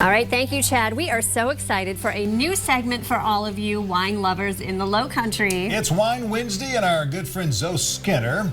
All right, thank you, Chad. We are so excited for a new segment for all of you wine lovers in the Low Country. It's Wine Wednesday, and our good friend Zoe Skinner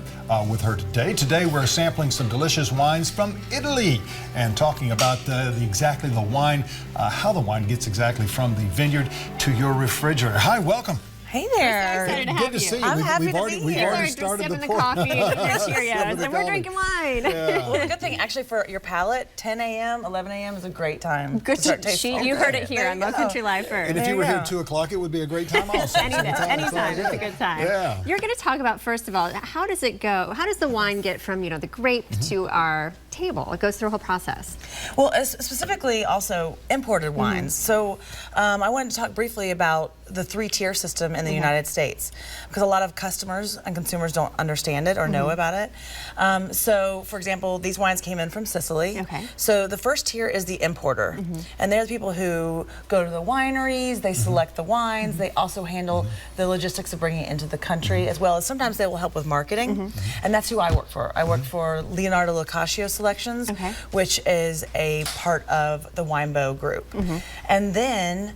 with her today. Today we're sampling some delicious wines from Italy and talking about exactly the wine, how the wine gets exactly from the vineyard to your refrigerator. Hi, welcome. Hey there. Good to see you. I'm happy we've to already be here. started the coffee and Cheerios, and we're drinking wine. Yeah. Well, the good thing, actually, for your palate, 10 a.m., 11 a.m. is a great time. Good to tasting. You heard it here on Low Country Live first. And if you were here at 2 o'clock, it would be a great time also. Anytime. It's a good time. Yeah. You're going to talk about, first of all, how does it go? How does the wine get from, the grape to our table? It goes through a whole process. Well, specifically also imported wines. So I wanted to talk briefly about the 3-tier system in the United States, because a lot of customers and consumers don't understand it or know about it. So, for example, these wines came in from Sicily. Okay. So the first tier is the importer, and they're the people who go to the wineries, they select the wines, they also handle the logistics of bringing it into the country, as well as sometimes they will help with marketing, and that's who I work for. I work for Leonardo Locascio Selections, which is a part of the Winebow group. And then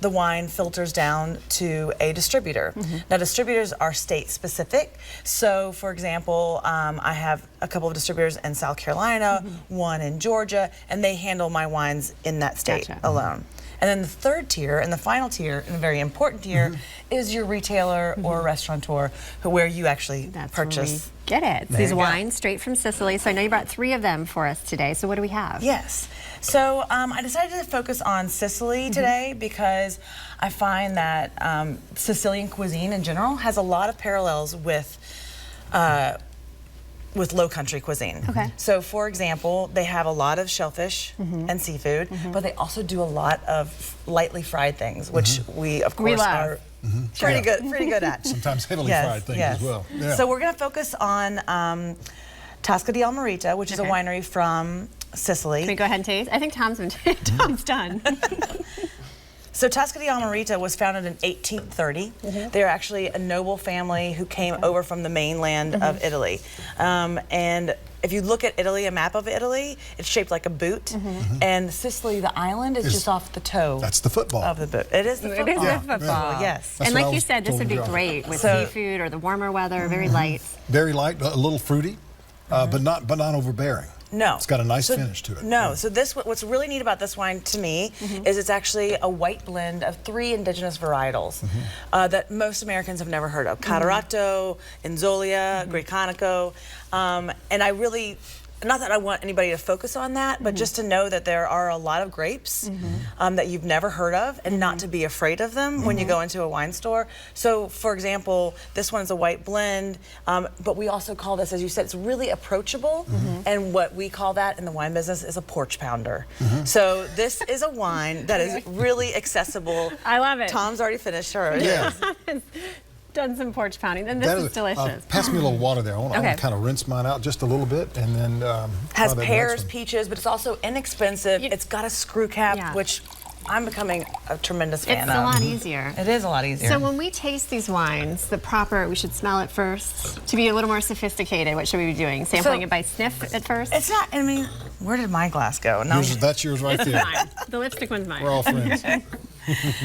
the wine filters down to a distributor. Now, distributors are state specific. So, for example, I have a couple of distributors in South Carolina, one in Georgia, and they handle my wines in that state alone. And then the third tier and the final tier, and a very important tier, is your retailer or restaurateur, where you actually purchase. Get it. These wines straight from Sicily. So I know you brought 3 of them for us today. So what do we have? Yes. So I decided to focus on Sicily today because I find that Sicilian cuisine in general has a lot of parallels with Low Country cuisine. So, for example, they have a lot of shellfish and seafood, but they also do a lot of lightly fried things, which we, of course, are pretty good at. Sometimes heavily fried things as well. Yeah. So we're going to focus on Tosca di Morita, which is a winery from Sicily. Can we go ahead and taste? I think Tom's done. So Tosca di Morita was founded in 1830. They're actually a noble family who came over from the mainland of Italy. And if you look at Italy, a map of Italy, it's shaped like a boot. And Sicily, the island, is just off the toe. That's the football. Of the boot. It is the football. It is the football. Yes. And like you said, this would be great with seafood or the warmer weather, very light. Very light, a little fruity, but not overbearing. No. It's got a nice finish to it. No. So what's really neat about this wine to me is it's actually a white blend of 3 indigenous varietals that most Americans have never heard of. Cadarato, Inzolia, Greccanico. And I really, not that I want anybody to focus on that, but just to know that there are a lot of grapes that you've never heard of, and not to be afraid of them when you go into a wine store. So, for example, this one is a white blend, but we also call this, as you said, it's really approachable, and what we call that in the wine business is a porch pounder. So this is a wine that is really accessible. I love it. Tom's already finished hers. Yeah. Done some porch pounding, and this is delicious. Pass me a little water there. I want to kind of rinse mine out just a little bit, and then has pears, peaches, but it's also inexpensive. It's got a screw cap, which I'm becoming a tremendous fan of. It's a lot easier. It is a lot easier. So when we taste these wines, we should smell it first. To be a little more sophisticated, what should we be doing? Sampling it by sniff at first? It's not, I mean, where did my glass go? No. That's yours right there. Mine. The lipstick one's mine. We're all friends.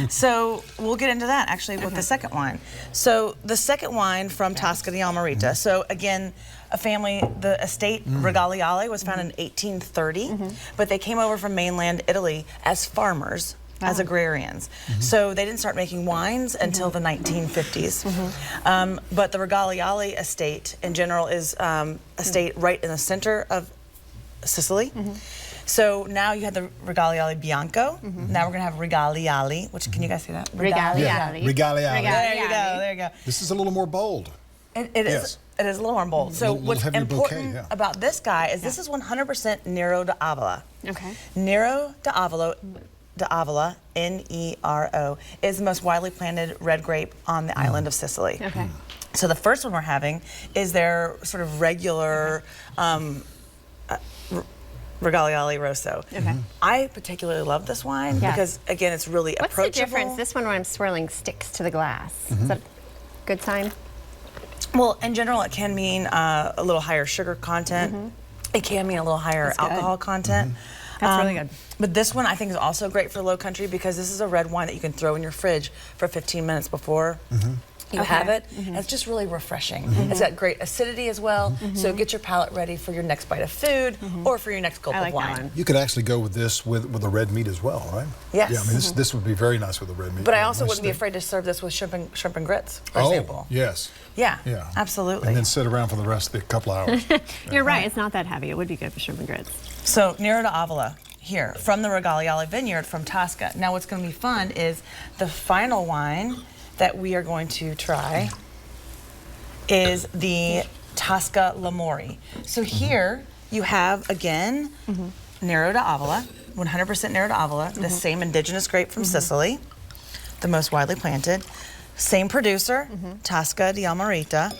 So we'll get into that actually with the second wine. So the second wine from Tosca di Morita. So again, a family, the estate Regaliale was founded in 1830, but they came over from mainland Italy as farmers, as agrarians. So they didn't start making wines until the 1950s. But the Regaliale estate in general is a estate right in the center of Sicily. So now you have the Regaliale Bianco. Now we're going to have Regaliale, which, can you guys see that? Regaliale. Yeah. Regaliale. There you go, there you go. This is a little more bold. It is a little more bold. So what's important about this guy is this is 100% Nero d'Avola. Okay. Nero d'Avola, N-E-R-O, is the most widely planted red grape on the island of Sicily. Okay. So the first one we're having is their sort of regular Regaliale Rosso. I particularly love this wine because, again, it's really approachable. What's the difference? This one, when I'm swirling, sticks to the glass. Is that a good sign? Well, in general, it can mean a little higher sugar content. It can mean a little higher alcohol content. That's really good. But this one I think is also great for low country because this is a red wine that you can throw in your fridge for 15 minutes before you have it. And it's just really refreshing. It's got great acidity as well, so get your palate ready for your next bite of food or for your next gulp I like of wine. that one. You could actually go with this with a red meat as well, right? Yes. Yeah, I mean, this would be very nice with a red meat. But I also Nice wouldn't be steak. afraid to serve this with shrimp and grits, for example. Yes. Yeah, Yeah. absolutely. And then sit around for the rest of the couple hours. You're right. It's not that heavy. It would be good for shrimp and grits. So Nero d'Avola here from the Regaliale Vineyard from Tosca. Now what's going to be fun is the final wine that we are going to try is the Tosca Lamoure. So here you have again Nero d'Avola, 100% Nero d'Avola, the same indigenous grape from Sicily, the most widely planted. Same producer, Tosca di Morita,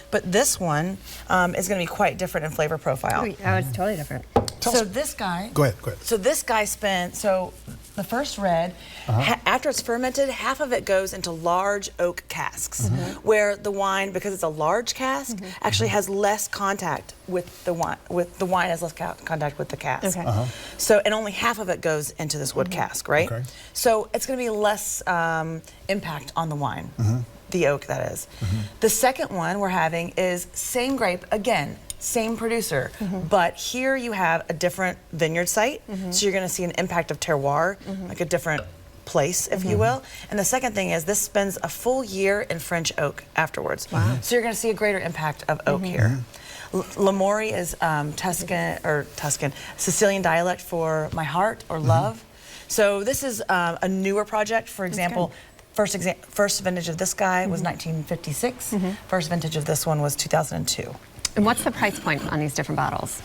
but this one is going to be quite different in flavor profile. Oh, it's totally different. So this guy. Go ahead, go ahead. So this guy spent, so the first red, after it's fermented, half of it goes into large oak casks, where the wine, because it's a large cask, actually has less contact with the wine. The wine has less contact with the cask. Okay. So, and only half of it goes into this wood cask, right? Okay. So it's going to be less impact on the wine, the oak that is. The second one we're having is same grape again. Same producer, but here you have a different vineyard site, so you're going to see an impact of terroir, like a different place, if you will. And the second thing is this spends a full year in French oak afterwards. So you're going to see a greater impact of oak here. Lamoure is Tuscan, Sicilian dialect for my heart or love. So this is a newer project. For example, first vintage of this guy was 1956. First vintage of this one was 2002. And what's the price point on these different bottles?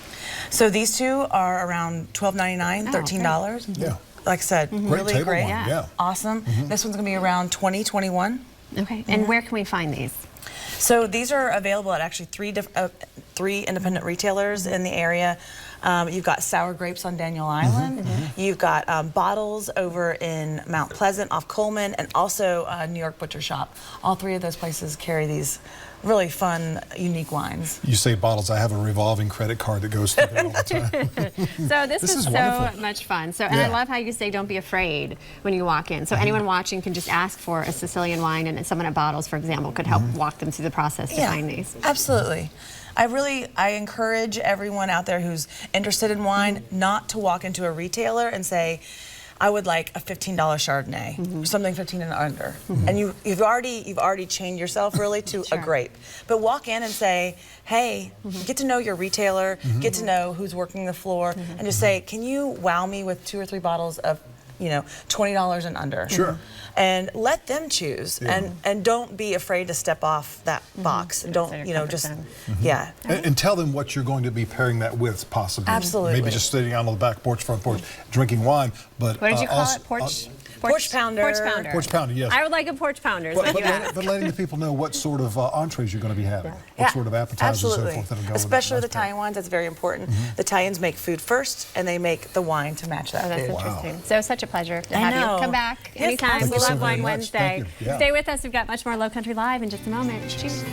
So these two are around $12.99, $13. Okay. Yeah. Like I said, really table great. wine, yeah. Awesome. This one's going to be around $20, $21. Okay. And where can we find these? So these are available at actually three independent retailers in the area. You've got Sour Grapes on Daniel Island. You've got Bottles over in Mount Pleasant off Coleman, and also New York Butcher Shop. All three of those places carry these really fun, unique wines. You say bottles, I have a revolving credit card that goes through there all the time. So this is so wonderful. much fun. So, and I love how you say don't be afraid when you walk in. So anyone watching can just ask for a Sicilian wine, and someone at Bottles, for example, could help walk them through the process to find these. Absolutely. I encourage everyone out there who's interested in wine not to walk into a retailer and say, I would like a $15 Chardonnay, something 15 and under. And you've already chained yourself really to a grape. But walk in and say, hey, get to know your retailer, get to know who's working the floor, and just say, can you wow me with 2 or 3 bottles of, $20 and under? Sure. And let them choose, and don't be afraid to step off that box. And don't, just, And tell them what you're going to be pairing that with, possibly. Absolutely. Maybe just sitting on the back porch, front porch, drinking wine. But What did you call also, it? Porch pounder. Porch pounder. Porch pounder, yes. I would like a porch pounder. But letting the people know what sort of entrees you're going to be having, what sort of appetizers and so forth that'll go with Especially it. with Italian wines, that's very important. The Italians make food first, and they make the wine to match that That's food. interesting. So such a pleasure to I have know. you. Come back Yes, anytime. absolutely. We Thank you love so very Wine much. Wednesday. Thank you. Yeah. Stay with us. We've got much more Low Country Live in just a moment. Cheers.